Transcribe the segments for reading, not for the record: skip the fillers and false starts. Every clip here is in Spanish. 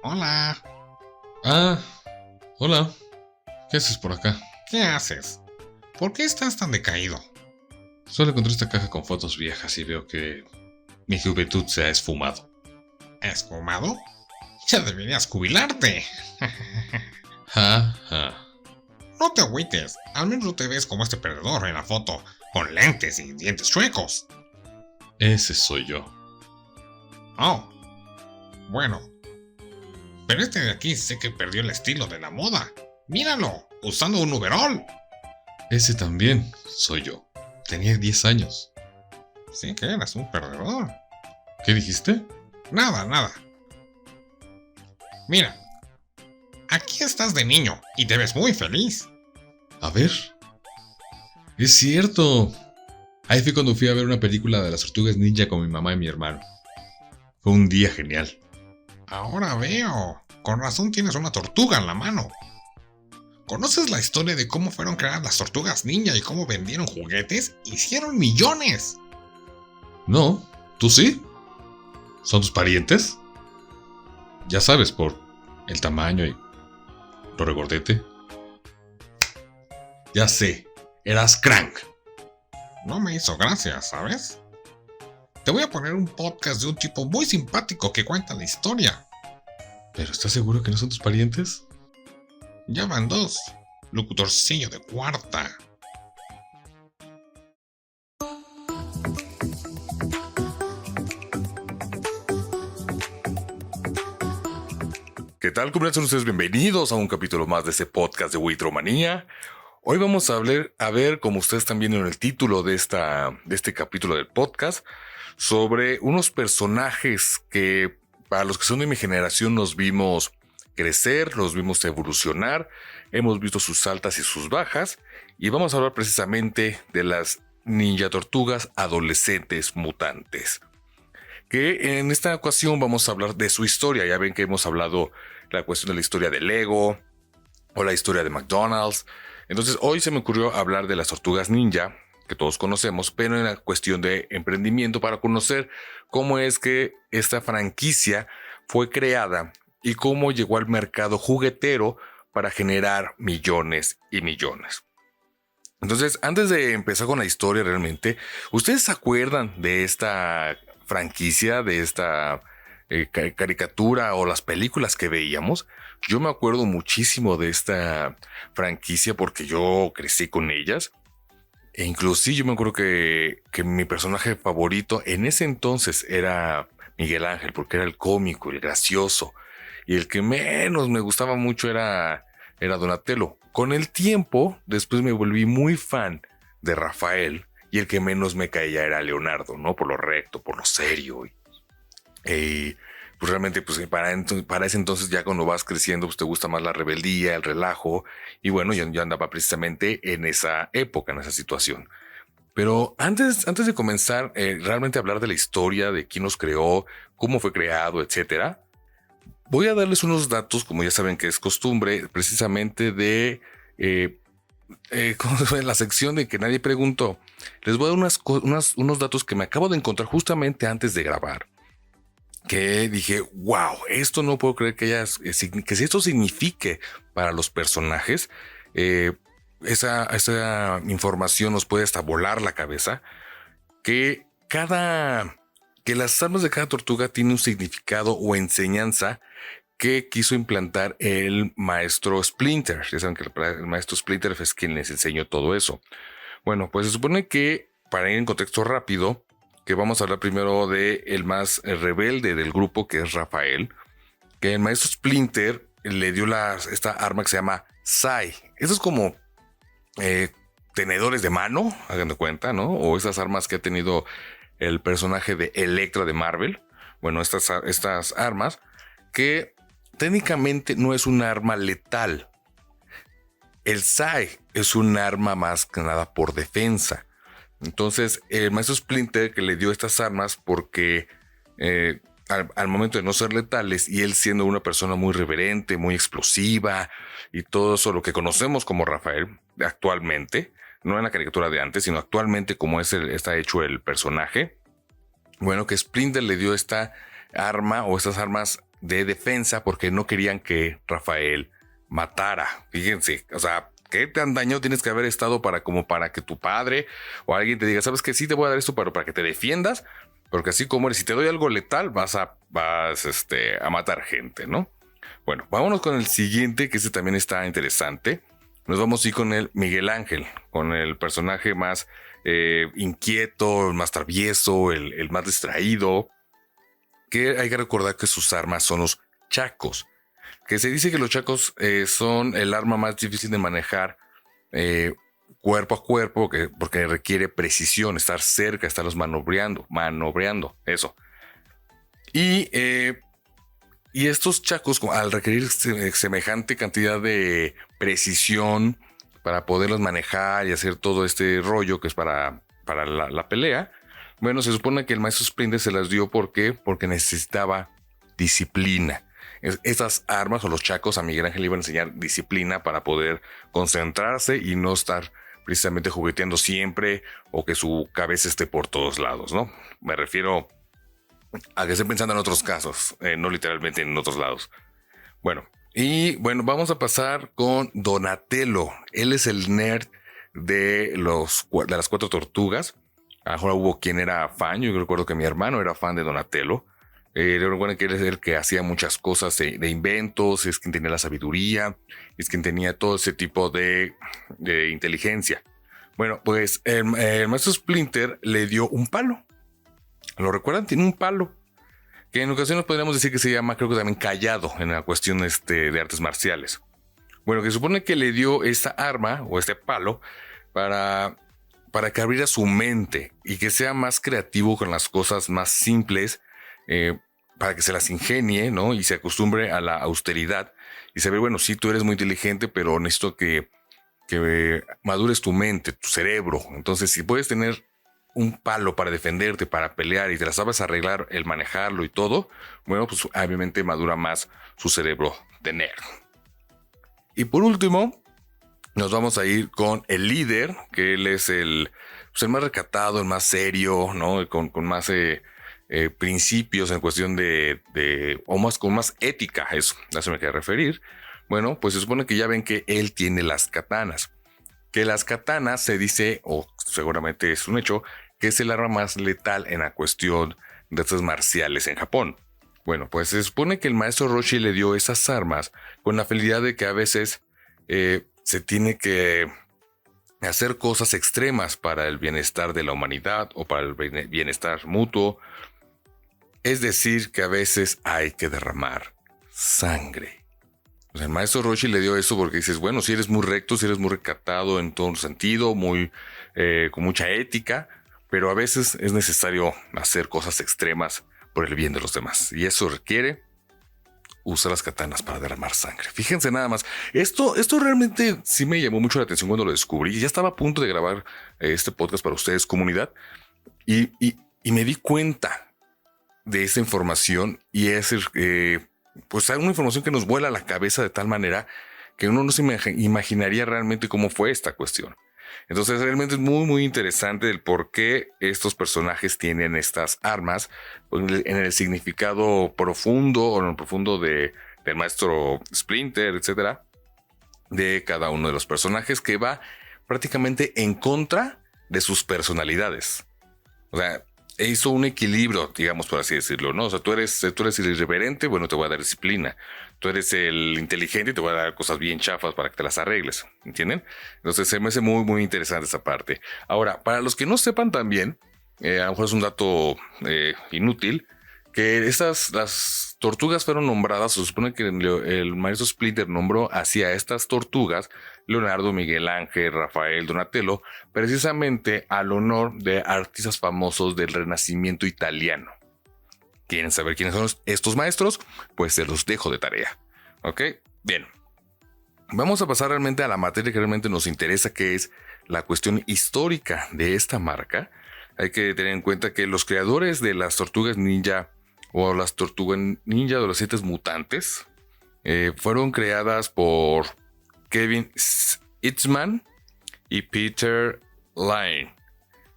Hola. Ah, hola. ¿Qué haces por acá? ¿Qué haces? ¿Por qué estás tan decaído? Solo encontré esta caja con fotos viejas y veo que mi juventud se ha esfumado. ¿Esfumado? Ya deberías jubilarte. Ja, ja. No te agüites, al menos no te ves como este perdedor en la foto, con lentes y dientes chuecos. Ese soy yo. Oh, bueno. Pero este de aquí sé que perdió el estilo de la moda. Míralo, usando un overol. Ese también soy yo. Tenía 10 años. Sí que eras un perdedor. ¿Qué dijiste? Nada. Mira, aquí estás de niño y te ves muy feliz. A ver. Es cierto. Ahí fue cuando fui a ver una película de las tortugas ninja con mi mamá y mi hermano. Fue un día genial. Ahora veo. Con razón tienes una tortuga en la mano. ¿Conoces la historia de cómo fueron creadas las tortugas ninja y cómo vendieron juguetes? ¡Hicieron millones! No, ¿tú sí? ¿Son tus parientes? Ya sabes, por el tamaño y lo regordete. Ya sé, eras crank. No me hizo gracia, ¿sabes? Te voy a poner un podcast de un tipo muy simpático que cuenta la historia. ¿Pero estás seguro que no son tus parientes? Ya van dos. Locutorcillo de cuarta. ¿Qué tal? ¿Cómo están ustedes? Bienvenidos a un capítulo más de este podcast de Witromanía. Hoy vamos a ver, como ustedes están viendo en el título de este capítulo del podcast, sobre unos personajes que para los que son de mi generación nos vimos crecer, los vimos evolucionar, hemos visto sus altas y sus bajas, y vamos a hablar precisamente de las ninja tortugas adolescentes mutantes. Que en esta ocasión vamos a hablar de su historia. Ya ven que hemos hablado la cuestión de la historia de Lego o la historia de McDonald's. Entonces hoy se me ocurrió hablar de las tortugas ninja, que todos conocemos, pero en la cuestión de emprendimiento para conocer cómo es que esta franquicia fue creada y cómo llegó al mercado juguetero para generar millones y millones. Entonces, antes de empezar con la historia realmente, ¿ustedes se acuerdan de esta franquicia, de esta caricatura o las películas que veíamos? Yo me acuerdo muchísimo de esta franquicia porque yo crecí con ellas. E inclusive yo me acuerdo que mi personaje favorito en ese entonces era Miguel Ángel, porque era el cómico, el gracioso. Y el que menos me gustaba mucho era Donatello. Con el tiempo, después me volví muy fan de Rafael. Y el que menos me caía era Leonardo, ¿no? Por lo recto, por lo serio. Pues realmente, pues para ese entonces, ya cuando vas creciendo, pues te gusta más la rebeldía, el relajo. Y bueno, yo andaba precisamente en esa época, en esa situación. Pero antes de comenzar realmente a hablar de la historia, de quién nos creó, cómo fue creado, etcétera, voy a darles unos datos, como ya saben que es costumbre, precisamente de ¿cómo se llama? La sección de que nadie preguntó. Les voy a dar unos datos que me acabo de encontrar justamente antes de grabar. Que dije, wow, esto no puedo creer que si esto signifique para los personajes, esa información nos puede hasta volar la cabeza. Que las armas de cada tortuga tienen un significado o enseñanza que quiso implantar el maestro Splinter. Ya saben que el maestro Splinter es quien les enseñó todo eso. Bueno, pues se supone que, para ir en contexto rápido, que vamos a hablar primero de el más rebelde del grupo, que es Rafael, que el maestro Splinter le dio esta arma que se llama Sai. Eso es como tenedores de mano, hagan de cuenta, ¿no? O esas armas que ha tenido el personaje de Electra de Marvel. Bueno, estas armas que técnicamente no es un arma letal. El Sai es un arma más que nada por defensa. Entonces, el maestro Splinter que le dio estas armas porque al momento de no ser letales y él siendo una persona muy reverente, muy explosiva y todo eso, lo que conocemos como Rafael actualmente, no en la caricatura de antes, sino actualmente como está hecho el personaje, Bueno, que Splinter le dio esta arma o estas armas de defensa porque no querían que Rafael matara. Fíjense, o sea, ¿qué tan dañado tienes que haber estado para que tu padre o alguien te diga, sabes que sí te voy a dar esto para que te defiendas? Porque así como eres, si te doy algo letal, vas a matar gente, ¿no? Bueno, vámonos con el siguiente, que este también está interesante. Nos vamos a ir con el Miguel Ángel, con el personaje más inquieto, el más travieso, el más distraído. Que hay que recordar que sus armas son los chacos. Que se dice que los chacos son el arma más difícil de manejar cuerpo a cuerpo, porque requiere precisión, estar cerca, estarlos manobreando, eso. Y estos chacos, al requerir semejante cantidad de precisión para poderlos manejar y hacer todo este rollo que es para la pelea, bueno, se supone que el maestro Splinter se las dio porque necesitaba disciplina. Estas armas o los chacos a Miguel Ángel le iban a enseñar disciplina para poder concentrarse y no estar precisamente jugueteando siempre o que su cabeza esté por todos lados, ¿no? Me refiero a que esté pensando en otros casos, no literalmente en otros lados. Bueno, vamos a pasar con Donatello. Él es el nerd de las 4 tortugas. Ahora hubo quien era fan. Yo recuerdo que mi hermano era fan de Donatello. Yo recuerdo que él es el que hacía muchas cosas de inventos, es quien tenía la sabiduría, es quien tenía todo ese tipo de inteligencia. Bueno, pues el maestro Splinter le dio un palo. ¿Lo recuerdan? Tiene un palo que en ocasiones podríamos decir que se llama, creo que también callado en la cuestión de artes marciales. Bueno, que supone que le dio esta arma o este palo para que abriera su mente y que sea más creativo con las cosas más simples, para que se las ingenie, ¿no? Y se acostumbre a la austeridad y saber, bueno, sí, tú eres muy inteligente, pero necesito que madures tu mente, tu cerebro. Entonces, si puedes tener un palo para defenderte, para pelear y te la sabes arreglar, el manejarlo y todo, bueno, pues obviamente madura más su cerebro de nerd. Y por último, nos vamos a ir con el líder, que él es el más recatado, el más serio, ¿no? Con más principios en cuestión con más ética, eso me quería referir. Bueno, pues se supone que ya ven que él tiene las katanas. Que las katanas se dice, o seguramente es un hecho, que es el arma más letal en la cuestión de artes marciales en Japón. Bueno, pues se supone que el maestro Roshi le dio esas armas con la finalidad de que a veces se tiene que hacer cosas extremas para el bienestar de la humanidad o para el bienestar mutuo. Es decir, que a veces hay que derramar sangre. O sea, el maestro Roshi le dio eso porque dices, bueno, si eres muy recto, si eres muy recatado en todo sentido, con mucha ética, pero a veces es necesario hacer cosas extremas por el bien de los demás. Y eso requiere usar las katanas para derramar sangre. Fíjense nada más. Esto realmente sí me llamó mucho la atención cuando lo descubrí. Ya estaba a punto de grabar este podcast para ustedes, comunidad, y me di cuenta de esta información y es pues una información que nos vuela la cabeza de tal manera que uno no se imaginaría realmente cómo fue esta cuestión. Entonces realmente es muy muy interesante el por qué estos personajes tienen estas armas en el significado profundo o en el profundo del maestro Splinter, etcétera, de cada uno de los personajes, que va prácticamente en contra de sus personalidades. O sea, hizo un equilibrio, digamos, por así decirlo, ¿no? O sea, tú eres el irreverente, bueno, te voy a dar disciplina. Tú eres el inteligente y te voy a dar cosas bien chafas para que te las arregles, ¿entienden? Entonces se me hace muy, muy interesante esa parte. Ahora, para los que no sepan también, a lo mejor es un dato inútil, que las tortugas fueron nombradas, se supone que el maestro Splinter nombró hacia estas tortugas Leonardo, Miguel Ángel, Rafael, Donatello, precisamente al honor de artistas famosos del Renacimiento italiano. ¿Quieren saber quiénes son estos maestros? Pues se los dejo de tarea. ¿Ok? Bien. Vamos a pasar realmente a la materia que realmente nos interesa, que es la cuestión histórica de esta marca. Hay que tener en cuenta que los creadores de las tortugas ninja o las tortugas ninja adolescentes mutantes fueron creadas por Kevin Eastman y Peter Line,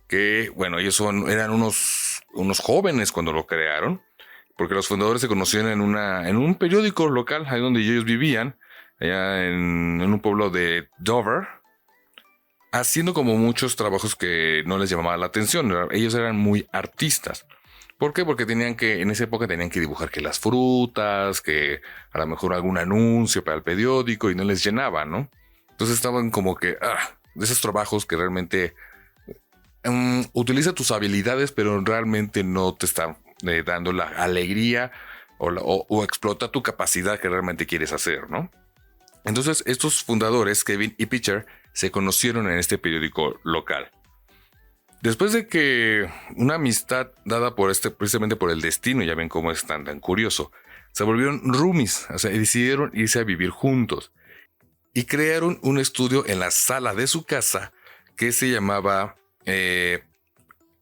que bueno, ellos eran unos unos jóvenes cuando lo crearon, porque los fundadores se conocían en un periódico local, ahí donde ellos vivían, allá en un pueblo de Dover, haciendo como muchos trabajos que no les llamaban la atención. Ellos eran muy artistas. ¿Por qué? Porque en esa época tenían que dibujar que las frutas, que a lo mejor algún anuncio para el periódico y no les llenaba, ¿no? Entonces estaban como que, de esos trabajos que realmente utiliza tus habilidades, pero realmente no te están dando la alegría o explota tu capacidad que realmente quieres hacer, ¿no? Entonces estos fundadores, Kevin y Peter, se conocieron en este periódico local. Después de que una amistad dada precisamente por el destino, ya ven cómo es tan curioso, se volvieron roomies, o sea, y decidieron irse a vivir juntos y crearon un estudio en la sala de su casa que se llamaba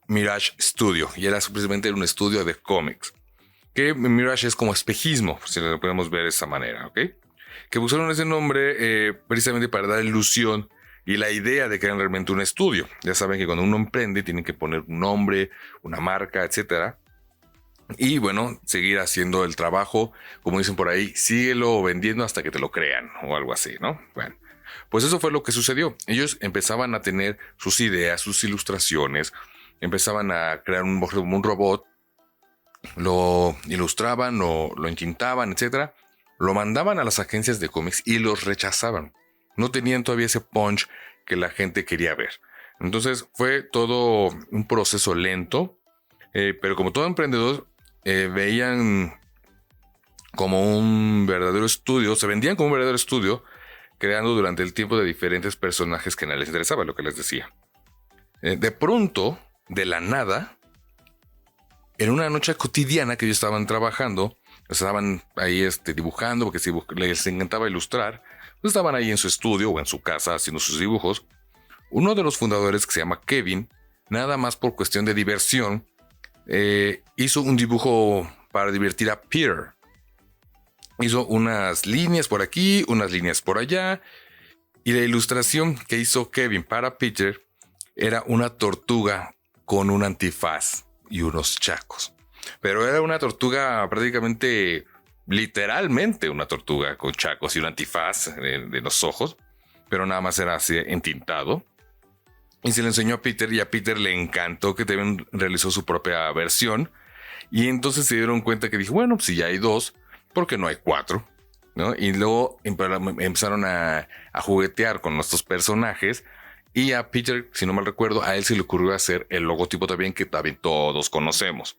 Mirage Studio, y era precisamente un estudio de cómics, que Mirage es como espejismo, si lo podemos ver de esa manera, ¿ok? Que usaron ese nombre precisamente para dar ilusión y la idea de que eran realmente un estudio. Ya saben que cuando uno emprende tienen que poner un nombre, una marca, etcétera. Y bueno, seguir haciendo el trabajo, como dicen por ahí, síguelo vendiendo hasta que te lo crean o algo así, ¿no? Bueno, pues eso fue lo que sucedió. Ellos empezaban a tener sus ideas, sus ilustraciones, empezaban a crear un robot, lo ilustraban, lo entintaban, etcétera. Lo mandaban a las agencias de cómics y los rechazaban. No tenían todavía ese punch que la gente quería ver. Entonces fue todo un proceso lento, pero como todo emprendedor, veían como un verdadero estudio, se vendían como un verdadero estudio, creando durante el tiempo de diferentes personajes que no les interesaba, lo que les decía. De pronto, de la nada, en una noche cotidiana que ellos estaban trabajando, estaban ahí dibujando, porque les encantaba ilustrar, pues estaban ahí en su estudio o en su casa haciendo sus dibujos. Uno de los fundadores, que se llama Kevin, nada más por cuestión de diversión, hizo un dibujo para divertir a Peter. Hizo unas líneas por aquí, unas líneas por allá, y la ilustración que hizo Kevin para Peter era una tortuga con un antifaz y unos chacos. Pero era una tortuga prácticamente, literalmente una tortuga con chacos y un antifaz de los ojos, pero nada más era así entintado. Y se le enseñó a Peter, y a Peter le encantó, que también realizó su propia versión. Y entonces se dieron cuenta que dijo, bueno, pues si ya hay dos, ¿por qué no hay cuatro? ¿No? Y luego empezaron a juguetear con nuestros personajes. Y a Peter, si no mal recuerdo, a él se le ocurrió hacer el logotipo también, que también todos conocemos.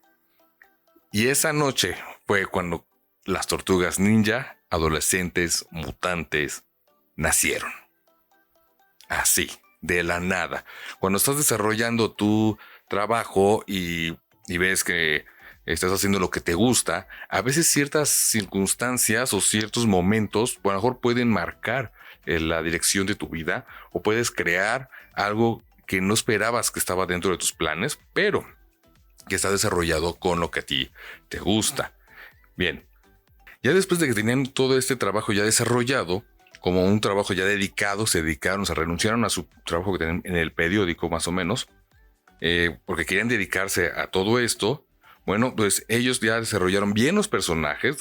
Y esa noche fue cuando las tortugas ninja, adolescentes, mutantes, nacieron. Así, de la nada. Cuando estás desarrollando tu trabajo y ves que estás haciendo lo que te gusta, a veces ciertas circunstancias o ciertos momentos, a lo mejor pueden marcar la dirección de tu vida, o puedes crear algo que no esperabas que estaba dentro de tus planes, pero que está desarrollado con lo que a ti te gusta. Bien, ya después de que tenían todo este trabajo ya desarrollado, como un trabajo ya dedicado, se renunciaron a su trabajo que tenían en el periódico más o menos, porque querían dedicarse a todo esto. Bueno, pues ellos ya desarrollaron bien los personajes,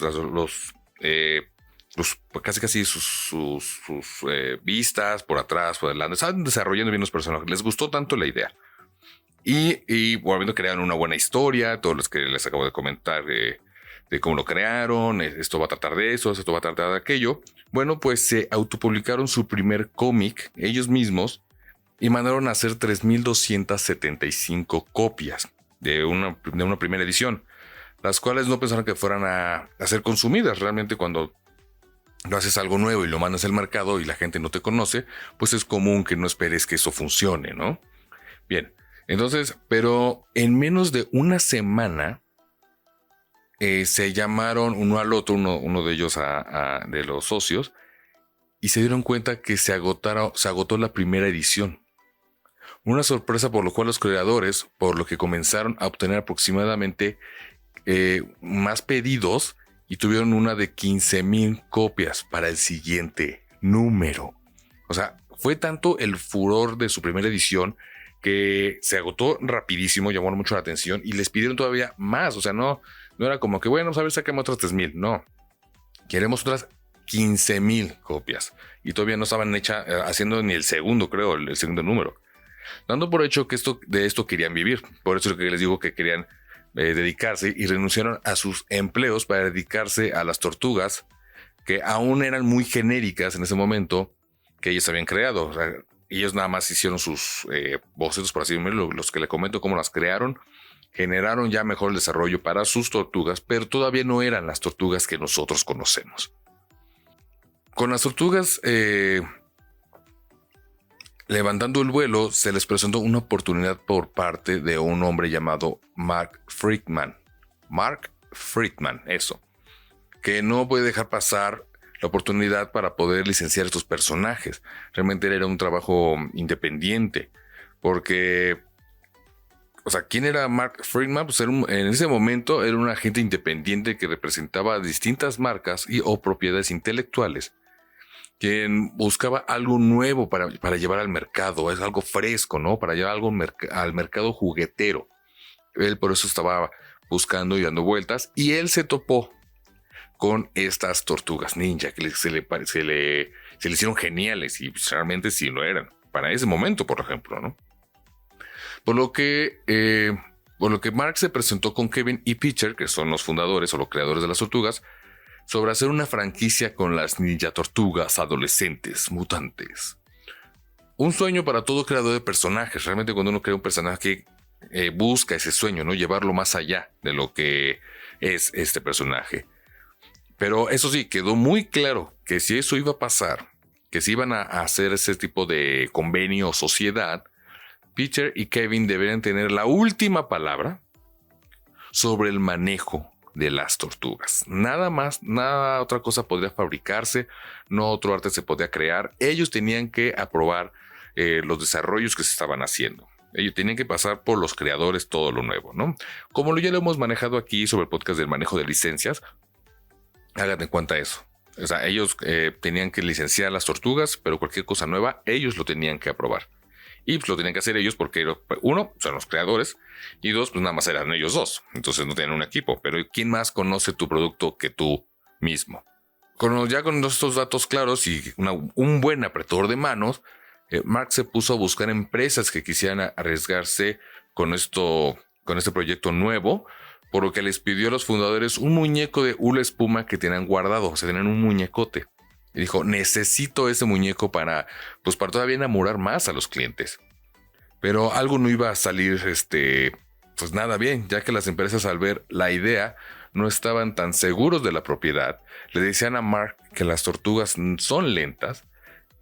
casi sus vistas por atrás, por adelante. Estaban desarrollando bien los personajes. Les gustó tanto la idea. Y volviendo, crearon una buena historia. Todos los que les acabo de comentar de cómo lo crearon. Esto va a tratar de eso, esto va a tratar de aquello. Bueno, pues se autopublicaron su primer cómic ellos mismos y mandaron a hacer 3,275 copias de una primera edición, las cuales no pensaron que fueran a ser consumidas. Realmente, cuando lo haces algo nuevo y lo mandas al mercado y la gente no te conoce, pues es común que no esperes que eso funcione, ¿no? Bien, entonces, pero en menos de una semana se llamaron uno al otro, uno de ellos de los socios, y se dieron cuenta que se agotó la primera edición. Una sorpresa, por lo cual los creadores, por lo que comenzaron a obtener aproximadamente más pedidos, y tuvieron una de 15,000 copias para el siguiente número. O sea, fue tanto el furor de su primera edición que se agotó rapidísimo, llamó mucho la atención y les pidieron todavía más. O sea, no era como que, bueno, a ver, sacamos otras 3,000. No, queremos otras 15,000 copias. Y todavía no estaban haciendo ni el segundo, creo, el segundo número. Dando por hecho que de esto querían vivir. Por eso es lo que les digo que querían dedicarse y renunciaron a sus empleos para dedicarse a las tortugas que aún eran muy genéricas en ese momento que ellos habían creado. O sea, ellos nada más hicieron sus bocetos, por así decirlo, los que le comento cómo las crearon, generaron ya mejor el desarrollo para sus tortugas, pero todavía no eran las tortugas que nosotros conocemos. Con las tortugas levantando el vuelo, se les presentó una oportunidad por parte de un hombre llamado Mark Friedman. Mark Friedman, eso. Que no puede dejar pasar la oportunidad para poder licenciar estos personajes. Realmente era un trabajo independiente. Porque, o sea, ¿quién era Mark Friedman? Pues en ese momento era un agente independiente que representaba distintas marcas o propiedades intelectuales, quien buscaba algo nuevo para llevar al mercado, es algo fresco, ¿no? Para llevar algo al mercado juguetero. Él por eso estaba buscando y dando vueltas, y él se topó con estas tortugas ninja que se le hicieron geniales, y realmente sí lo eran, para ese momento, por ejemplo, ¿no? Por lo que Mark se presentó con Kevin y Pitcher, que son los fundadores o los creadores de las tortugas, sobre hacer una franquicia con las ninja tortugas adolescentes mutantes. Un sueño para todo creador de personajes. Realmente cuando uno crea un personaje busca ese sueño, ¿no? Llevarlo más allá de lo que es este personaje. Pero eso sí, quedó muy claro que si eso iba a pasar, que si iban a hacer ese tipo de convenio o sociedad, Pitcher y Kevin deberían tener la última palabra sobre el manejo de las tortugas. Nada más, nada otra cosa podría fabricarse, no otro arte se podía crear. Ellos tenían que aprobar los desarrollos que se estaban haciendo. Ellos tenían que pasar por los creadores todo lo nuevo, ¿no? Como ya lo hemos manejado aquí sobre el podcast del manejo de licencias, háganme en cuenta eso. O sea, ellos tenían que licenciar las tortugas, pero cualquier cosa nueva, ellos lo tenían que aprobar. Y pues lo tenían que hacer ellos porque, uno, son los creadores, y dos, pues nada más eran ellos dos. Entonces no tenían un equipo. Pero ¿quién más conoce tu producto que tú mismo? Ya con estos datos claros y un buen apretador de manos, Mark se puso a buscar empresas que quisieran arriesgarse con este proyecto nuevo, por lo que les pidió a los fundadores un muñeco de hula espuma que tenían guardado. O sea, tenían un muñecote. Y dijo, necesito ese muñeco para todavía enamorar más a los clientes. Pero algo no iba a salir, pues nada bien, ya que las empresas al ver la idea no estaban tan seguros de la propiedad. Le decían a Mark que las tortugas son lentas,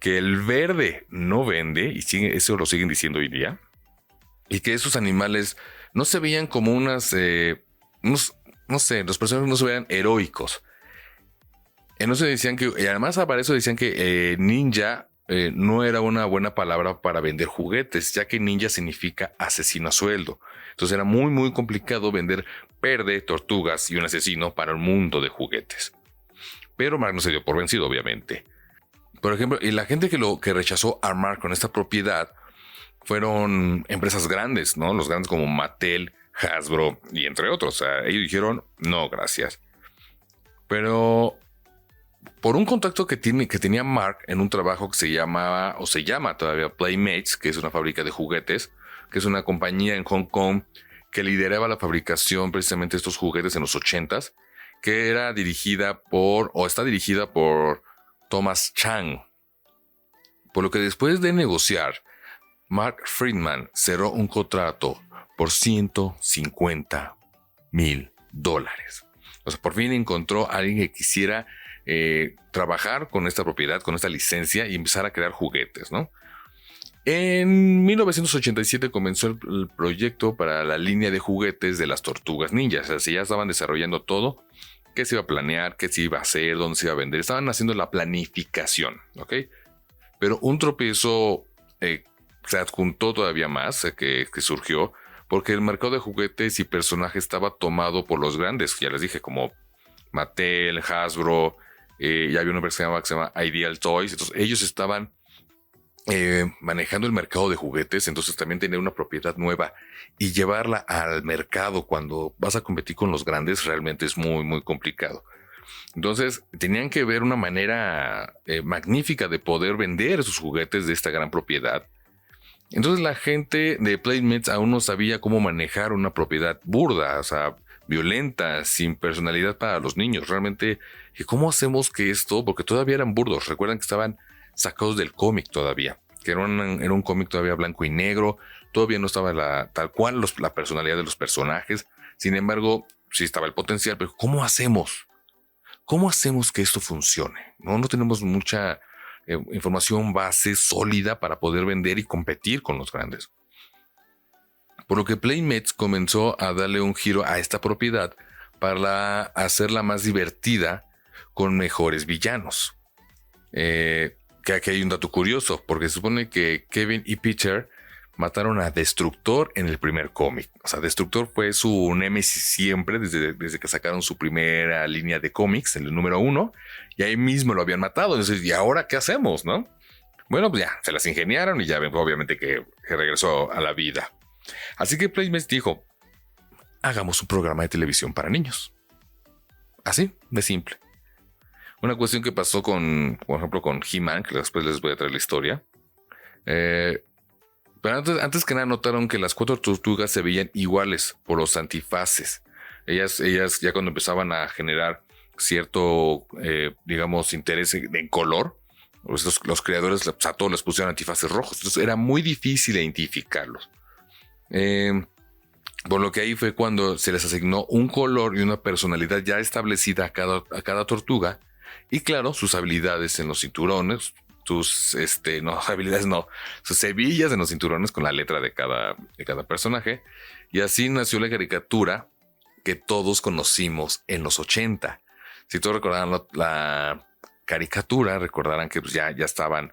que el verde no vende, y eso lo siguen diciendo hoy día, y que esos animales no se veían como no sé, los personajes no se veían heroicos. Entonces decían que, y además para eso decían que ninja no era una buena palabra para vender juguetes, ya que ninja significa asesino a sueldo. Entonces era muy muy complicado vender tortugas y un asesino para un mundo de juguetes. Pero Mark no se dio por vencido, obviamente. Por ejemplo, y la gente que rechazó a Mark con esta propiedad fueron empresas grandes, ¿no? Los grandes como Mattel, Hasbro y entre otros. O sea, ellos dijeron, no, gracias. Pero por un contacto que tenía Mark en un trabajo que se llama todavía Playmates, que es una fábrica de juguetes, que es una compañía en Hong Kong que lideraba la fabricación precisamente de estos juguetes en los 80s, que está dirigida por Thomas Chang. Por lo que después de negociar, Mark Friedman cerró un contrato por $150,000. O sea, por fin encontró a alguien que quisiera trabajar con esta propiedad, con esta licencia y empezar a crear juguetes, ¿no? En 1987 comenzó el proyecto para la línea de juguetes de las tortugas ninja. O sea, si ya estaban desarrollando todo, qué se iba a planear, qué se iba a hacer, dónde se iba a vender. Estaban haciendo la planificación, ¿ok? Pero un tropiezo se adjuntó todavía más que surgió, porque el mercado de juguetes y personajes estaba tomado por los grandes, ya les dije, como Mattel, Hasbro, y había una empresa que se llama Ideal Toys. Entonces ellos estaban manejando el mercado de juguetes, entonces también tener una propiedad nueva y llevarla al mercado cuando vas a competir con los grandes realmente es muy, muy complicado. Entonces tenían que ver una manera magnífica de poder vender sus juguetes de esta gran propiedad. Entonces la gente de Playmates aún no sabía cómo manejar una propiedad burda, o sea, violenta, sin personalidad para los niños. Realmente, ¿cómo hacemos que esto? Porque todavía eran burdos. Recuerdan que estaban sacados del cómic todavía, que era un cómic todavía blanco y negro. Todavía no estaba tal cual la personalidad de los personajes. Sin embargo, sí estaba el potencial, pero ¿cómo hacemos? ¿Cómo hacemos que esto funcione? No tenemos mucha información base sólida para poder vender y competir con los grandes. Por lo que Playmates comenzó a darle un giro a esta propiedad para hacerla más divertida con mejores villanos. Que aquí hay un dato curioso, porque se supone que Kevin y Peter mataron a Destructor en el primer cómic. O sea, Destructor fue su némesis siempre desde que sacaron su primera línea de cómics, el número 1, y ahí mismo lo habían matado. Entonces, ¿y ahora qué hacemos, no? Bueno, pues ya, se las ingeniaron y ya ven, obviamente que regresó a la vida. Así que Playmates dijo, hagamos un programa de televisión para niños. Así, de simple. Una cuestión que pasó por ejemplo, con He-Man, que después les voy a traer la historia. Pero antes que nada notaron que las 4 tortugas se veían iguales por los antifaces. Ellas ya cuando empezaban a generar cierto, digamos, interés en color, pues los creadores a todos les pusieron antifaces rojos. Entonces era muy difícil identificarlos. Por lo que ahí fue cuando se les asignó un color y una personalidad ya establecida a cada tortuga. Y claro, sus habilidades en los cinturones, sus hebillas en los cinturones con la letra de cada personaje. Y así nació la caricatura que todos conocimos en los 80. Si todos recordarán la caricatura, recordarán que pues ya estaban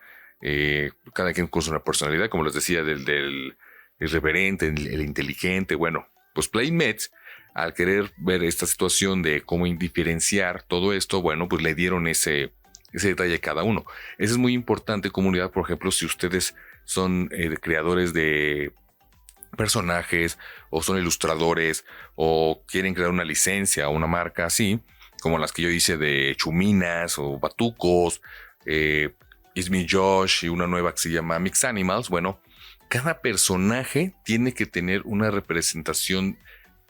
cada quien con su personalidad, como les decía, del irreverente, el inteligente. Bueno, pues Playmates, al querer ver esta situación de cómo indiferenciar todo esto, bueno, pues le dieron ese detalle a cada uno. Eso es muy importante, comunidad. Por ejemplo, si ustedes son creadores de personajes o son ilustradores o quieren crear una licencia o una marca así, como las que yo hice de Chuminas o Batucos, It's Me Josh y una nueva que se llama Mix Animals, bueno, cada personaje tiene que tener una representación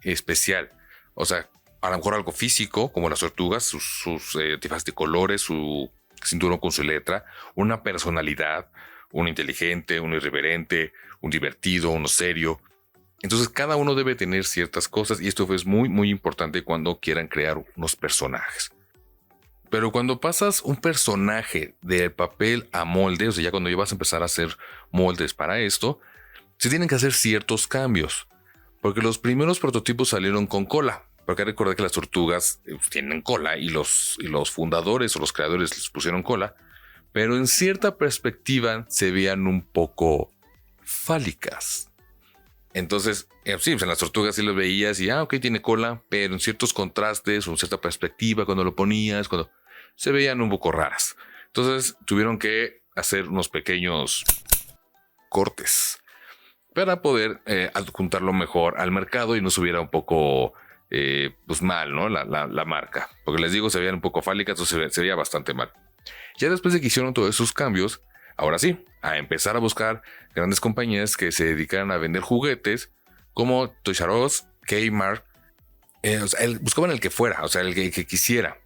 especial. O sea, a lo mejor algo físico, como las tortugas, sus antifaces de colores, su cinturón con su letra, una personalidad, un inteligente, un irreverente, un divertido, uno serio. Entonces cada uno debe tener ciertas cosas y esto es muy, muy importante cuando quieran crear unos personajes. Pero cuando pasas un personaje del papel a molde, o sea, ya cuando ya vas a empezar a hacer moldes para esto, se tienen que hacer ciertos cambios. Porque los primeros prototipos salieron con cola. Porque recordad que las tortugas tienen cola y los fundadores o los creadores les pusieron cola. Pero en cierta perspectiva se veían un poco fálicas. Entonces, sí, en las tortugas sí las veías y, ok, tiene cola, pero en ciertos contrastes o en cierta perspectiva cuando lo ponías, cuando se veían un poco raras. Entonces tuvieron que hacer unos pequeños cortes para poder adjuntarlo mejor al mercado y no subiera un poco pues mal, ¿no? La marca. Porque les digo, se veían un poco fálicas, entonces se veía bastante mal. Ya después de que hicieron todos esos cambios, ahora sí, a empezar a buscar grandes compañías que se dedicaran a vender juguetes como Toys R Us, Kmart. O sea, buscaban el que fuera, o sea, el que quisiera,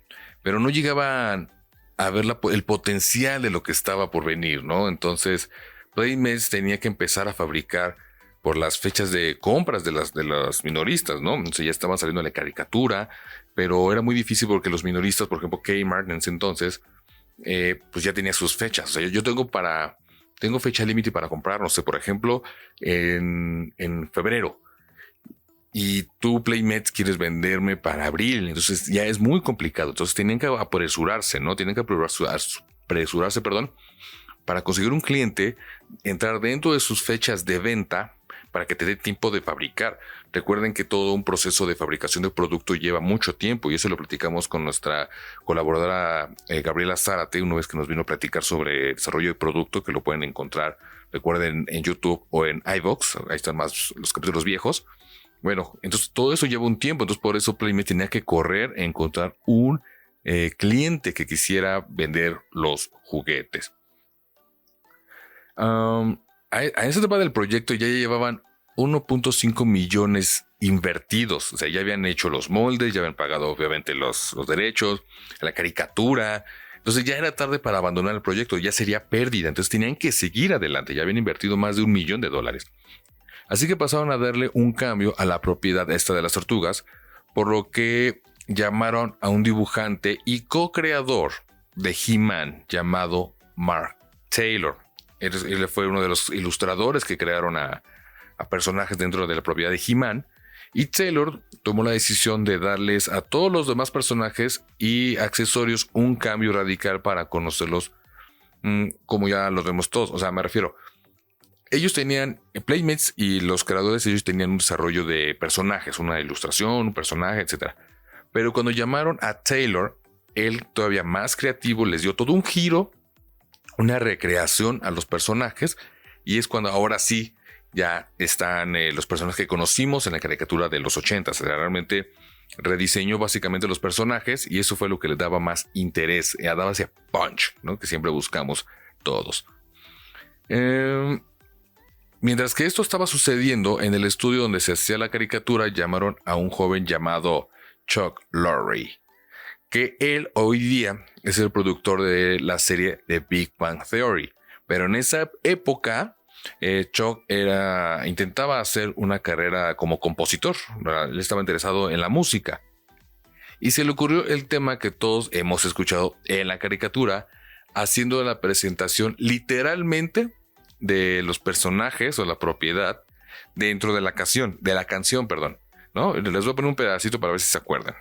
pero no llegaban a ver el potencial de lo que estaba por venir, ¿no? Entonces, Playmates tenía que empezar a fabricar por las fechas de compras de las minoristas, ¿no? Entonces ya estaban saliendo la caricatura, pero era muy difícil porque los minoristas, por ejemplo, Kmart en ese entonces, pues ya tenía sus fechas. O sea, yo tengo fecha límite para comprar, no sé, por ejemplo, en febrero. Y tú, Playmates, quieres venderme para abril. Entonces ya es muy complicado. Entonces tienen que apresurarse, ¿no? Tienen que apresurarse, para conseguir un cliente, entrar dentro de sus fechas de venta, para que te dé tiempo de fabricar. Recuerden que todo un proceso de fabricación de producto lleva mucho tiempo y eso lo platicamos con nuestra colaboradora Gabriela Zárate una vez que nos vino a platicar sobre desarrollo de producto, que lo pueden encontrar, recuerden, en YouTube o en iVoox. Ahí están más los capítulos viejos. Bueno, entonces todo eso lleva un tiempo, entonces por eso Playmate tenía que correr a encontrar un cliente que quisiera vender los juguetes. A esa etapa del proyecto ya llevaban 1.5 millones invertidos. O sea, ya habían hecho los moldes, ya habían pagado obviamente los derechos, la caricatura. Entonces ya era tarde para abandonar el proyecto, ya sería pérdida. Entonces tenían que seguir adelante, ya habían invertido más de $1 millón. Así que pasaron a darle un cambio a la propiedad esta de las tortugas, por lo que llamaron a un dibujante y co-creador de He-Man llamado Mark Taylor. Él fue uno de los ilustradores que crearon a personajes dentro de la propiedad de He-Man. Y Taylor tomó la decisión de darles a todos los demás personajes y accesorios un cambio radical para conocerlos como ya los vemos todos. O sea, me refiero, ellos tenían Playmates y los creadores, ellos tenían un desarrollo de personajes, una ilustración, un personaje, etc. Pero cuando llamaron a Taylor, él todavía más creativo les dio todo un giro, una recreación a los personajes, y es cuando ahora sí ya están los personajes que conocimos en la caricatura de los 80. O sea, realmente rediseñó básicamente los personajes y eso fue lo que le daba más interés, daba ese punch, ¿no?, que siempre buscamos todos. Mientras que esto estaba sucediendo, en el estudio donde se hacía la caricatura llamaron a un joven llamado Chuck Lorre, que él hoy día es el productor de la serie de Big Bang Theory. Pero en esa época, Chuck intentaba hacer una carrera como compositor. Él estaba interesado en la música. Y se le ocurrió el tema que todos hemos escuchado en la caricatura, haciendo la presentación literalmente de los personajes o la propiedad dentro de la canción, ¿no? Les voy a poner un pedacito para ver si se acuerdan.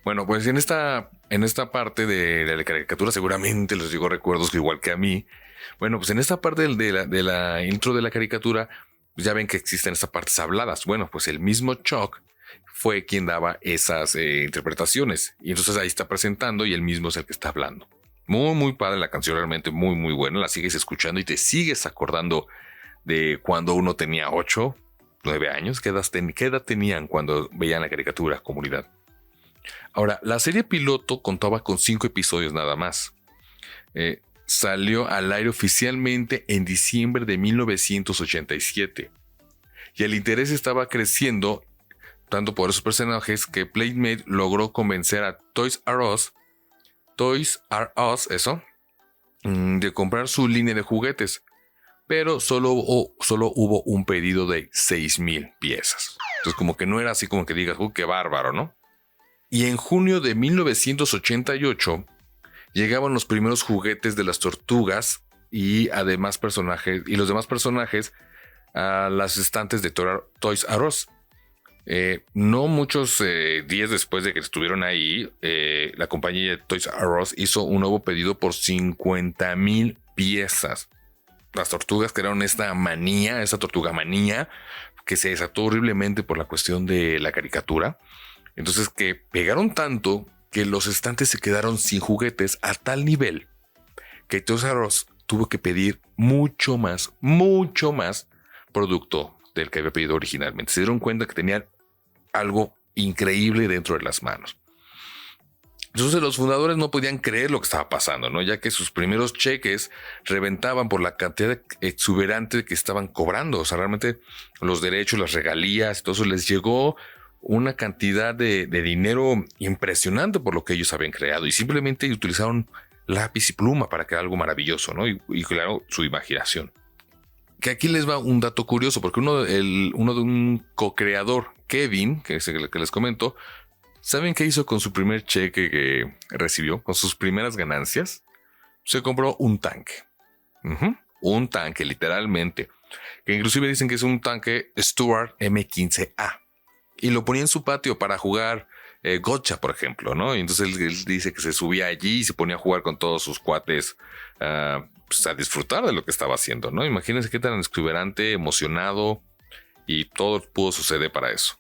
Bueno, pues en esta parte de la caricatura seguramente les llegó recuerdos igual que a mí. Bueno, pues en esta parte de la intro de la caricatura, pues ya ven que existen estas partes habladas. Bueno, pues el mismo Chuck fue quien daba esas interpretaciones. Y entonces ahí está presentando y él mismo es el que está hablando. Muy, muy padre la canción, realmente muy, muy buena. La sigues escuchando y te sigues acordando de cuando uno tenía 8, 9 años. ¿Qué edad tenían cuando veían la caricatura, comunidad? Ahora, la serie piloto contaba con 5 episodios nada más. Salió al aire oficialmente en diciembre de 1987. Y el interés estaba creciendo tanto por esos personajes que Playmate logró convencer a Toys R Us, de comprar su línea de juguetes. Pero solo hubo un pedido de 6,000 piezas. Entonces como que no era así como que digas, qué bárbaro, ¿no? Y en junio de 1988 llegaban los primeros juguetes de las tortugas y los demás personajes a las estantes de Toys R Us. No muchos días después de que estuvieron ahí, la compañía de Toys R Us hizo un nuevo pedido por 50,000 piezas. Las tortugas crearon esta tortuga manía, que se desató horriblemente por la cuestión de la caricatura. Entonces que pegaron tanto que los estantes se quedaron sin juguetes a tal nivel que Toys R Us tuvo que pedir mucho más producto del que había pedido originalmente. Se dieron cuenta que tenían algo increíble dentro de las manos. Entonces los fundadores no podían creer lo que estaba pasando, ¿no? Ya que sus primeros cheques reventaban por la cantidad exuberante que estaban cobrando. O sea, realmente los derechos, las regalías, todo eso les llegó una cantidad de dinero impresionante por lo que ellos habían creado y simplemente utilizaron lápiz y pluma para crear algo maravilloso, ¿no? Y claro, su imaginación. Que aquí les va un dato curioso, porque uno de un co-creador, Kevin, que es el que les comento, ¿saben qué hizo con su primer cheque que recibió? Con sus primeras ganancias, se compró un tanque. Un tanque, literalmente. Que inclusive dicen que es un tanque Stuart M15A. y lo ponía en su patio para jugar gotcha, por ejemplo, ¿no? Y entonces él dice que se subía allí y se ponía a jugar con todos sus cuates, pues a disfrutar de lo que estaba haciendo, ¿no? Imagínense qué tan exuberante, emocionado, y todo pudo suceder para eso.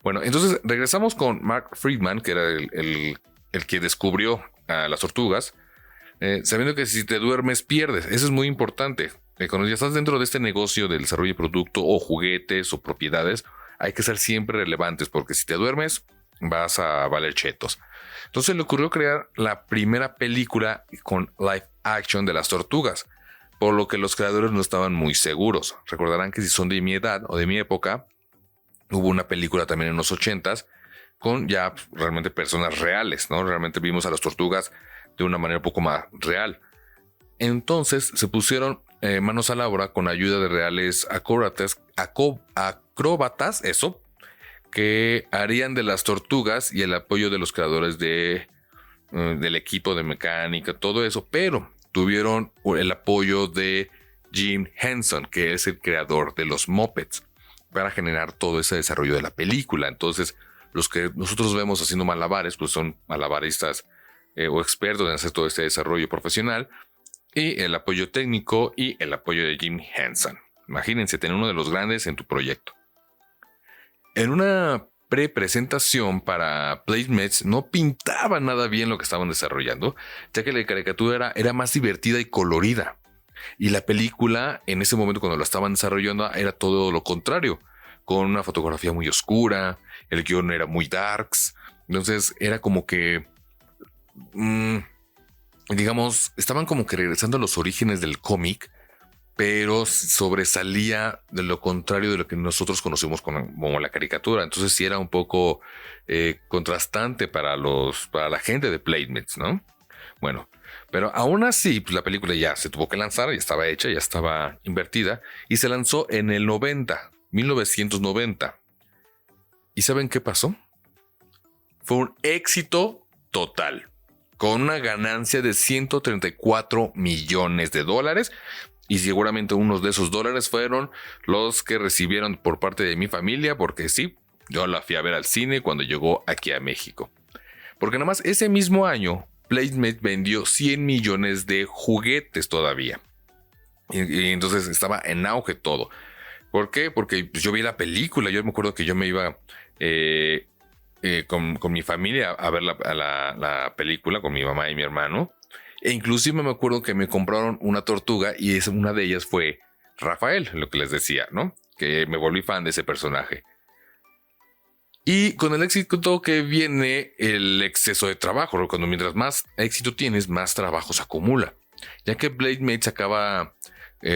Bueno, entonces regresamos con Mark Friedman, que era el que descubrió a las tortugas, sabiendo que si te duermes pierdes. Eso es muy importante. Cuando ya estás dentro de este negocio del desarrollo de producto o juguetes o propiedades, hay que ser siempre relevantes, porque si te duermes vas a valer chetos. Entonces le ocurrió crear la primera película con live action de las tortugas, por lo que los creadores no estaban muy seguros. Recordarán que si son de mi edad o de mi época, hubo una película también en los 80s con ya realmente personas reales, ¿no? Realmente vimos a las tortugas de una manera un poco más real. Entonces se pusieron manos a la obra con ayuda de reales acróbatas, eso, que harían de las tortugas y el apoyo de los creadores del equipo de mecánica, todo eso, pero tuvieron el apoyo de Jim Henson, que es el creador de los Muppets, para generar todo ese desarrollo de la película. Entonces, los que nosotros vemos haciendo malabares, pues son malabaristas o expertos en hacer todo este desarrollo profesional, y el apoyo técnico y el apoyo de Jim Henson. Imagínense tener uno de los grandes en tu proyecto. En una pre-presentación para Playmates no pintaba nada bien lo que estaban desarrollando, ya que la caricatura era más divertida y colorida. Y la película, en ese momento cuando la estaban desarrollando, era todo lo contrario, con una fotografía muy oscura, el guión era muy darks. Entonces era como que, digamos, estaban como que regresando a los orígenes del cómic, pero sobresalía de lo contrario de lo que nosotros conocemos como la caricatura. Entonces sí era un poco contrastante para la gente de Playmates, ¿no? Bueno, pero aún así, pues la película ya se tuvo que lanzar, ya estaba hecha, ya estaba invertida, y se lanzó en el 1990. ¿Y saben qué pasó? Fue un éxito total, con una ganancia de $134 millones. Y seguramente unos de esos dólares fueron los que recibieron por parte de mi familia, porque sí, yo la fui a ver al cine cuando llegó aquí a México. Porque nada más ese mismo año, Playmate vendió 100 millones de juguetes todavía. Y entonces estaba en auge todo. ¿Por qué? Porque pues, yo vi la película. Yo me acuerdo que yo me iba con mi familia a ver la película, con mi mamá y mi hermano. E inclusive me acuerdo que me compraron una tortuga y una de ellas fue Rafael, lo que les decía, ¿no? Que me volví fan de ese personaje. Y con el éxito que viene el exceso de trabajo. Cuando mientras más éxito tienes, más trabajo se acumula. Ya que Playmates sacaba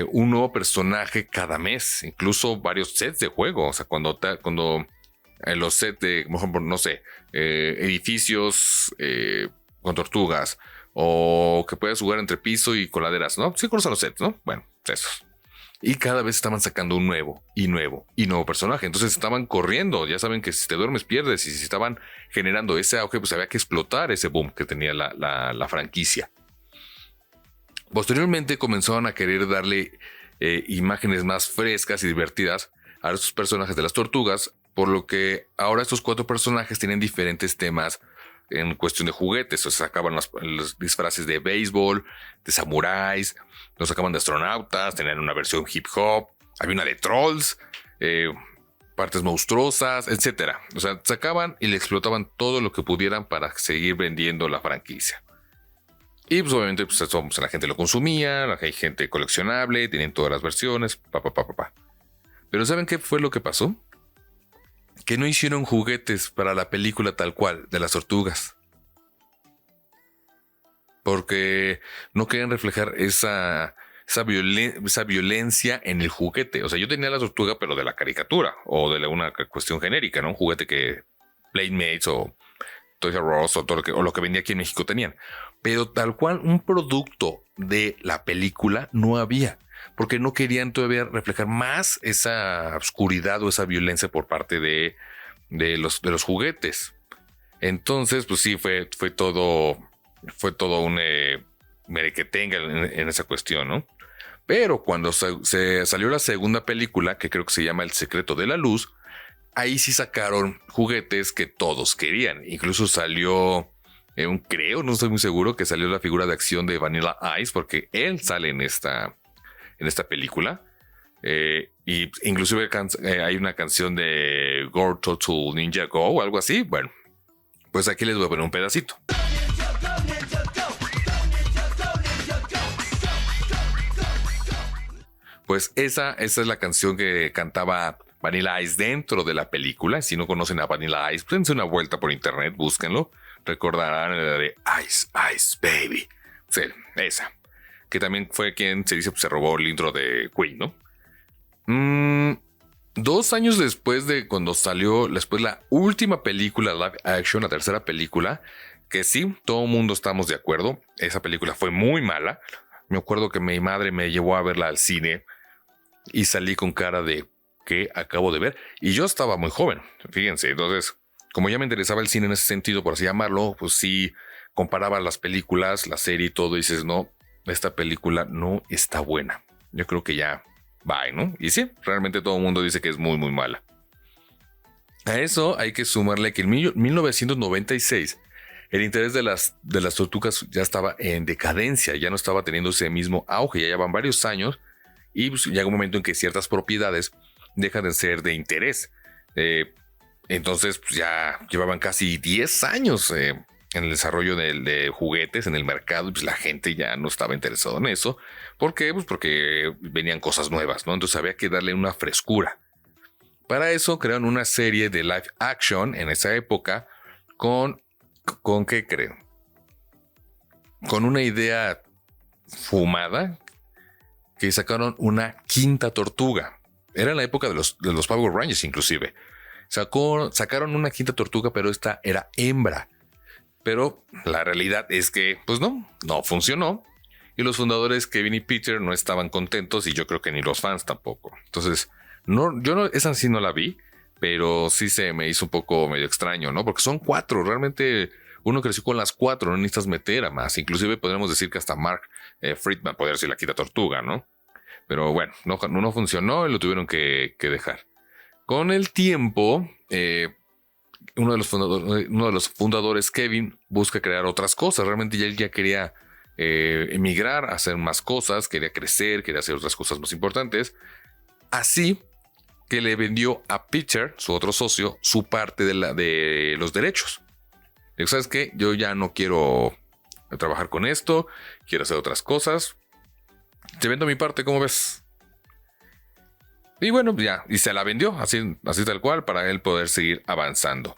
un nuevo personaje cada mes, incluso varios sets de juego. O sea, cuando los sets de, por ejemplo, no sé, edificios con tortugas, o que puedes jugar entre piso y coladeras, ¿no? Sí, conocen los sets, ¿no? Bueno, esos. Y cada vez estaban sacando un nuevo personaje. Entonces estaban corriendo. Ya saben que si te duermes pierdes. Y si estaban generando ese auge, pues había que explotar ese boom que tenía la franquicia. Posteriormente comenzaron a querer darle imágenes más frescas y divertidas a estos personajes de las tortugas. Por lo que ahora estos 4 personajes tienen diferentes temas en cuestión de juguetes. O sea, sacaban los disfraces de béisbol, de samuráis, los sacaban de astronautas, tenían una versión hip hop, había una de trolls, partes monstruosas, etcétera. O sea, sacaban y le explotaban todo lo que pudieran para seguir vendiendo la franquicia. Y pues obviamente pues, eso, pues, la gente lo consumía, hay gente coleccionable, tienen todas las versiones, Pero ¿saben qué fue lo que pasó? Que no hicieron juguetes para la película tal cual de las tortugas. Porque no querían reflejar esa violencia en el juguete. O sea, yo tenía la tortuga, pero de la caricatura o de una cuestión genérica, ¿no? Un juguete que Playmates o Toys R Us o lo que vendía aquí en México tenían. Pero tal cual un producto de la película no había. Porque no querían todavía reflejar más esa oscuridad o esa violencia por parte de los juguetes. Entonces, pues sí, fue todo un merequetenga en esa cuestión, ¿no? Pero cuando se salió la segunda película, que creo que se llama El secreto de la luz, ahí sí sacaron juguetes que todos querían. Incluso salió, no estoy muy seguro, que salió la figura de acción de Vanilla Ice, porque él sale en esta película. Y inclusive hay una canción de Go Total Ninja Go o algo así. Bueno, pues aquí les voy a poner un pedacito. Pues esa es la canción que cantaba Vanilla Ice dentro de la película. Si no conocen a Vanilla Ice, dense una vuelta por internet, búsquenlo. Recordarán la de Ice, Ice Baby. Sí, esa. Que también fue quien se dice se robó el intro de Queen, ¿no? 2 años después de cuando salió después la última película live action, la tercera película, que sí, todo el mundo estamos de acuerdo. Esa película fue muy mala. Me acuerdo que mi madre me llevó a verla al cine y salí con cara de ¿qué acabo de ver? Y yo estaba muy joven, fíjense. Entonces, como ya me interesaba el cine en ese sentido, por así llamarlo, pues sí, comparaba las películas, la serie y todo, y dices, no, esta película no está buena. Yo creo que ya bye, ¿no? Y sí, realmente todo el mundo dice que es muy, muy mala. A eso hay que sumarle que en 1996 el interés de las tortugas ya estaba en decadencia, ya no estaba teniendo ese mismo auge, ya llevan varios años y pues llega un momento en que ciertas propiedades dejan de ser de interés. Entonces pues ya llevaban casi 10 años en el desarrollo de juguetes en el mercado y pues la gente ya no estaba interesada en eso. ¿Por qué? Pues porque venían cosas nuevas, ¿no? Entonces había que darle una frescura. Para eso crearon una serie de live action en esa época ¿con qué creen? Con una idea fumada que sacaron una quinta tortuga. Era en la época de los Power Rangers inclusive. Sacaron una quinta tortuga, pero esta era hembra. Pero la realidad es que, pues no funcionó. Y los fundadores Kevin y Peter no estaban contentos y yo creo que ni los fans tampoco. Entonces, esa sí no la vi, pero sí se me hizo un poco medio extraño, ¿no? Porque son 4, realmente uno creció con las 4, no necesitas meter a más. Inclusive podríamos decir que hasta Mark Friedman podría ser la quinta tortuga, ¿no? Pero bueno, no funcionó y lo tuvieron que dejar. Con el tiempo, uno de los fundadores, Kevin, busca crear otras cosas. Realmente él ya quería emigrar, hacer más cosas, quería crecer, quería hacer otras cosas más importantes. Así que le vendió a Peter, su otro socio, su parte de los derechos. Dijo, ¿sabes qué? Yo ya no quiero trabajar con esto, quiero hacer otras cosas. Te vendo mi parte, ¿cómo ves? Y bueno, ya, y se la vendió, así tal cual, para él poder seguir avanzando.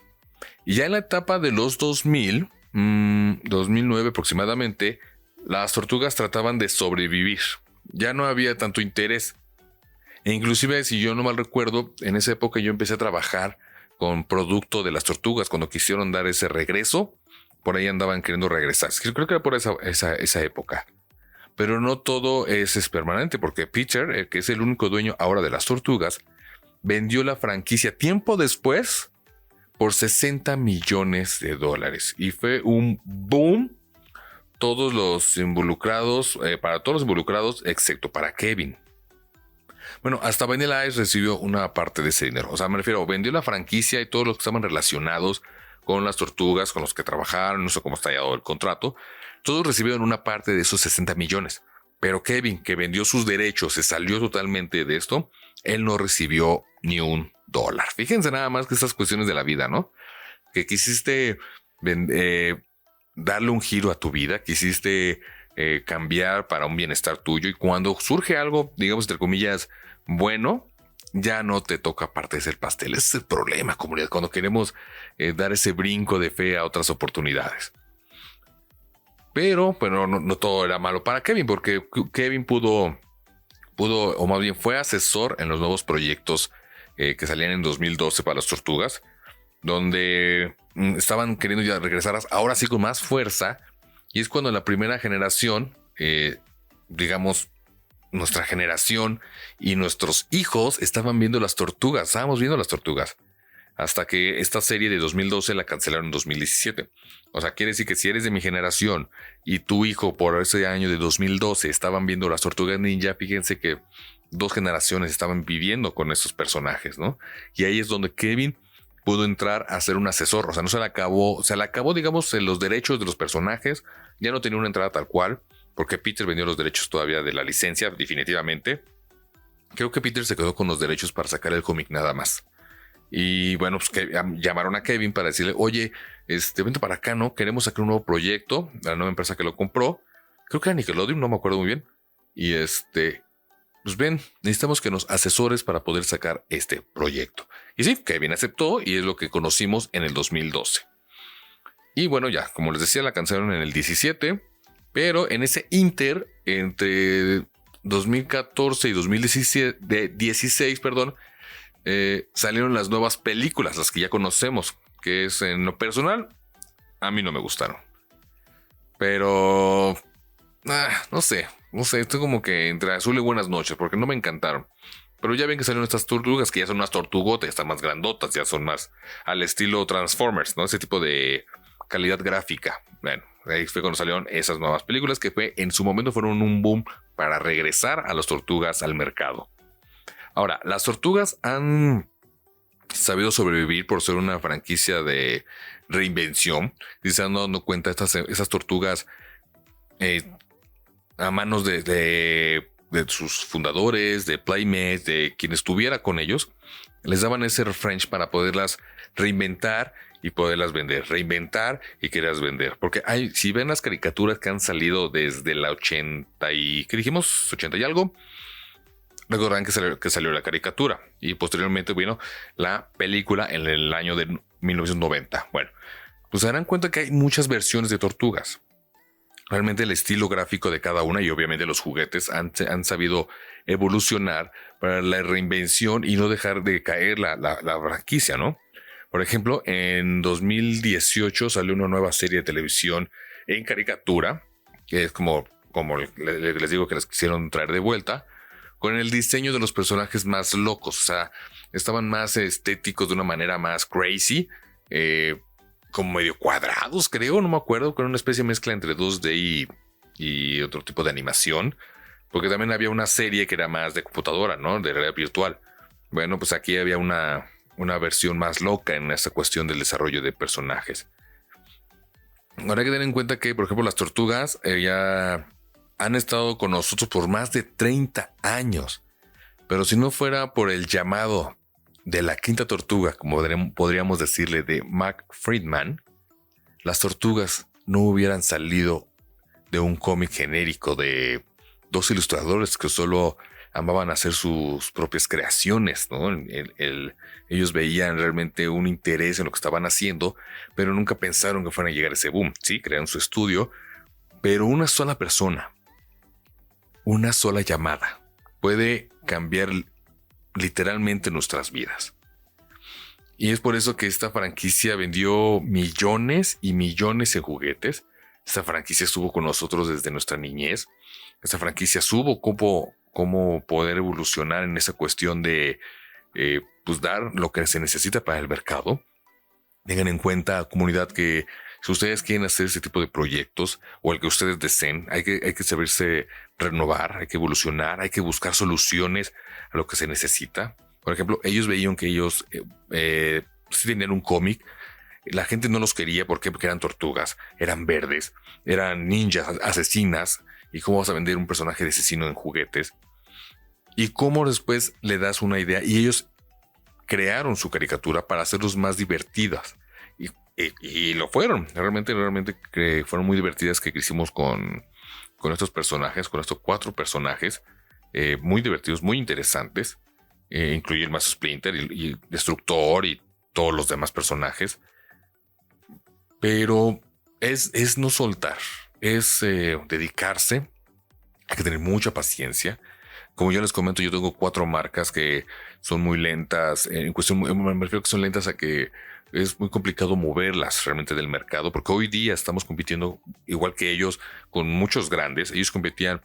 Y ya en la etapa de los 2009 aproximadamente, las tortugas trataban de sobrevivir. Ya no había tanto interés. E inclusive, si yo no mal recuerdo, en esa época yo empecé a trabajar con producto de las tortugas. Cuando quisieron dar ese regreso, por ahí andaban queriendo regresar. Creo que era por esa época. Pero no todo es permanente, porque Peter, que es el único dueño ahora de las tortugas, vendió la franquicia tiempo después por $60 millones. Y fue un boom. Todos los involucrados, para todos los involucrados, excepto para Kevin. Bueno, hasta Vanilla Ice recibió una parte de ese dinero. O sea, me refiero, vendió la franquicia y todos los que estaban relacionados con las tortugas, con los que trabajaron, no sé cómo está hallado el contrato. Todos recibieron una parte de esos 60 millones. Pero Kevin, que vendió sus derechos, se salió totalmente de esto. Él no recibió ni $1. Fíjense nada más que estas cuestiones de la vida, ¿no? Que quisiste darle un giro a tu vida, quisiste cambiar para un bienestar tuyo. Y cuando surge algo, digamos, entre comillas, bueno, ya no te toca parte de ese pastel. Ese es el problema, comunidad, cuando queremos dar ese brinco de fe a otras oportunidades. Pero no todo era malo para Kevin, porque Kevin pudo, o más bien fue asesor en los nuevos proyectos que salían en 2012 para las tortugas, donde estaban queriendo ya regresar ahora sí con más fuerza. Y es cuando la primera generación, digamos, nuestra generación y nuestros hijos estaban viendo las tortugas. Estábamos viendo las tortugas. hasta que esta serie de 2012 la cancelaron en 2017. O sea, quiere decir que si eres de mi generación y tu hijo por ese año de 2012 estaban viendo las Tortugas Ninja, fíjense que 2 generaciones estaban viviendo con estos personajes, ¿no? Y ahí es donde Kevin pudo entrar a ser un asesor. O sea, no se le acabó, digamos, los derechos de los personajes. Ya no tenía una entrada tal cual, porque Peter vendió los derechos todavía de la licencia, definitivamente. Creo que Peter se quedó con los derechos para sacar el cómic nada más. Y bueno, pues que llamaron a Kevin para decirle, oye, vente para acá, ¿no? Queremos sacar un nuevo proyecto. La nueva empresa que lo compró, creo que era Nickelodeon, no me acuerdo muy bien. Y pues ven, necesitamos que nos asesores para poder sacar este proyecto. Y sí, Kevin aceptó y es lo que conocimos en el 2012. Y bueno, ya, como les decía, la cancelaron en el 17, pero en ese inter, entre 2014 y 2016, salieron las nuevas películas, las que ya conocemos, que es en lo personal, a mí no me gustaron. Pero, no sé, estoy como que entre azul y buenas noches, porque no me encantaron. Pero ya ven que salieron estas tortugas, que ya son unas tortugotas, ya están más grandotas, ya son más al estilo Transformers, ¿no? Ese tipo de calidad gráfica. Bueno, ahí fue cuando salieron esas nuevas películas, que en su momento fueron un boom para regresar a las tortugas al mercado. Ahora, las tortugas han sabido sobrevivir por ser una franquicia de reinvención. Y se han dado cuenta esas tortugas a manos de sus fundadores, de Playmates, de quien estuviera con ellos, les daban ese refresh para poderlas reinventar y poderlas vender, reinventar y quererlas vender. Porque si ven las caricaturas que han salido desde la 80 y, ¿qué dijimos? 80 y algo. Recordarán que salió la caricatura y posteriormente vino la película en el año de 1990. Bueno, pues se darán cuenta que hay muchas versiones de tortugas. Realmente el estilo gráfico de cada una y obviamente los juguetes han sabido evolucionar para la reinvención y no dejar de caer la franquicia, ¿no? Por ejemplo, en 2018 salió una nueva serie de televisión en caricatura, que es como les digo que las quisieron traer de vuelta, con el diseño de los personajes más locos. O sea, estaban más estéticos de una manera más crazy, como medio cuadrados, creo, no me acuerdo, con una especie de mezcla entre 2D y otro tipo de animación, porque también había una serie que era más de computadora, ¿no? De realidad virtual. Bueno, pues aquí había una versión más loca en esta cuestión del desarrollo de personajes. Ahora hay que tener en cuenta que, por ejemplo, las tortugas ya han estado con nosotros por más de 30 años. Pero si no fuera por el llamado de la quinta tortuga, como podríamos decirle, de Mac Friedman, las tortugas no hubieran salido de un cómic genérico de 2 ilustradores que solo amaban hacer sus propias creaciones, ¿no? Ellos veían realmente un interés en lo que estaban haciendo, pero nunca pensaron que fueran a llegar a ese boom. Sí, crearon su estudio, pero una sola persona, una sola llamada puede cambiar literalmente nuestras vidas. Y es por eso que esta franquicia vendió millones y millones de juguetes. Esta franquicia estuvo con nosotros desde nuestra niñez. Esta franquicia supo cómo poder evolucionar en esa cuestión de pues dar lo que se necesita para el mercado. Tengan en cuenta, comunidad, que si ustedes quieren hacer ese tipo de proyectos o el que ustedes deseen, hay que saberse renovar, hay que evolucionar, hay que buscar soluciones a lo que se necesita. Por ejemplo, ellos veían que ellos sí tenían un cómic. La gente no los quería porque eran tortugas, eran verdes, eran ninjas, asesinas. ¿Y cómo vas a vender un personaje de asesino en juguetes? Y cómo después le das una idea. Y ellos crearon su caricatura para hacerlos más divertidas. Y lo fueron. Realmente fueron muy divertidas, que hicimos con estos personajes, con estos 4 personajes. Muy divertidos, muy interesantes. Incluye el Master Splinter y Destructor y todos los demás personajes. Pero es no soltar, es dedicarse. Hay que tener mucha paciencia. Como yo les comento, yo tengo 4 marcas que son muy lentas. Me refiero que son lentas a que es muy complicado moverlas realmente del mercado, porque hoy día estamos compitiendo igual que ellos con muchos grandes. Ellos competían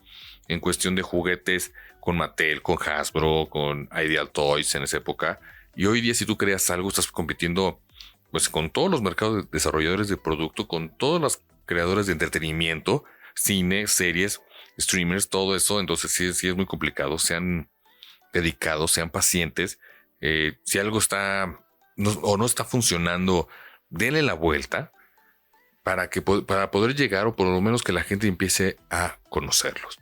en cuestión de juguetes con Mattel, con Hasbro, con Ideal Toys en esa época. Y hoy día, si tú creas algo, estás compitiendo pues con todos los mercados de desarrolladores de producto, con todos los creadores de entretenimiento, cine, series, streamers, todo eso. Entonces sí es muy complicado. Sean dedicados, sean pacientes. Si algo está no está funcionando, denle la vuelta para poder llegar, o por lo menos que la gente empiece a conocerlos.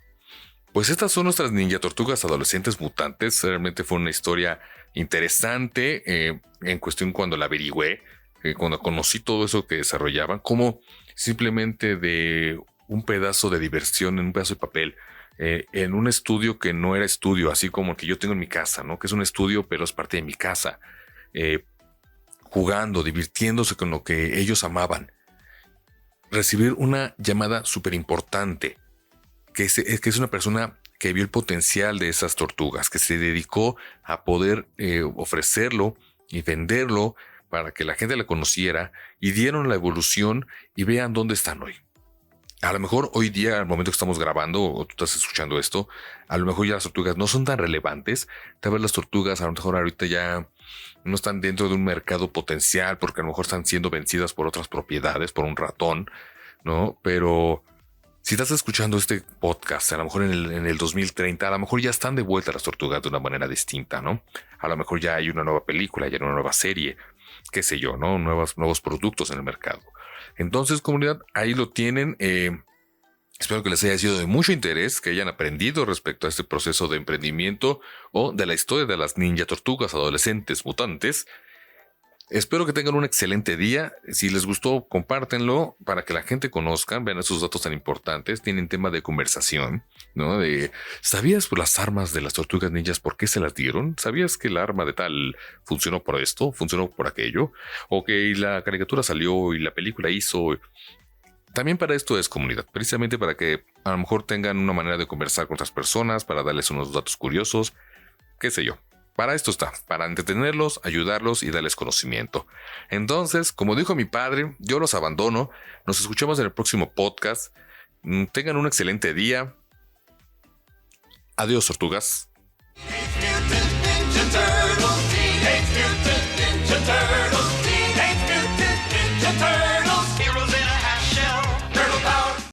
Pues estas son nuestras Ninja Tortugas Adolescentes Mutantes. Realmente fue una historia interesante en cuestión cuando la averigüé, cuando conocí todo eso que desarrollaban, como simplemente de un pedazo de diversión en un pedazo de papel, en un estudio que no era estudio, así como el que yo tengo en mi casa, ¿no? Que es un estudio, pero es parte de mi casa, jugando, divirtiéndose con lo que ellos amaban. Recibir una llamada súper importante, que es una persona que vio el potencial de esas tortugas, que se dedicó a poder ofrecerlo y venderlo para que la gente la conociera, y dieron la evolución y vean dónde están hoy. A lo mejor hoy día, al momento que estamos grabando o tú estás escuchando esto, a lo mejor ya las tortugas no son tan relevantes. Tal vez las tortugas a lo mejor ahorita ya no están dentro de un mercado potencial, porque a lo mejor están siendo vencidas por otras propiedades, por un ratón, ¿no? Pero si estás escuchando este podcast, a lo mejor en el 2030, a lo mejor ya están de vuelta las tortugas de una manera distinta, ¿no? A lo mejor ya hay una nueva película, ya hay una nueva serie, qué sé yo, ¿no? Nuevos productos en el mercado. Entonces, comunidad, ahí lo tienen. Espero que les haya sido de mucho interés, que hayan aprendido respecto a este proceso de emprendimiento o de la historia de las Ninja Tortugas Adolescentes Mutantes. Espero que tengan un excelente día. Si les gustó, compártenlo para que la gente conozca, vean esos datos tan importantes. Tienen tema de conversación, ¿no? ¿Sabías por las armas de las tortugas ninjas por qué se las dieron? ¿Sabías que el arma de tal funcionó por esto? ¿Funcionó por aquello? ¿O que la caricatura salió y la película hizo? También para esto es comunidad, precisamente para que a lo mejor tengan una manera de conversar con otras personas, para darles unos datos curiosos, qué sé yo. Para esto está, para entretenerlos, ayudarlos y darles conocimiento. Entonces, como dijo mi padre, yo los abandono. Nos escuchamos en el próximo podcast. Tengan un excelente día. Adiós, tortugas. Teenage Mutant Ninja Turtles.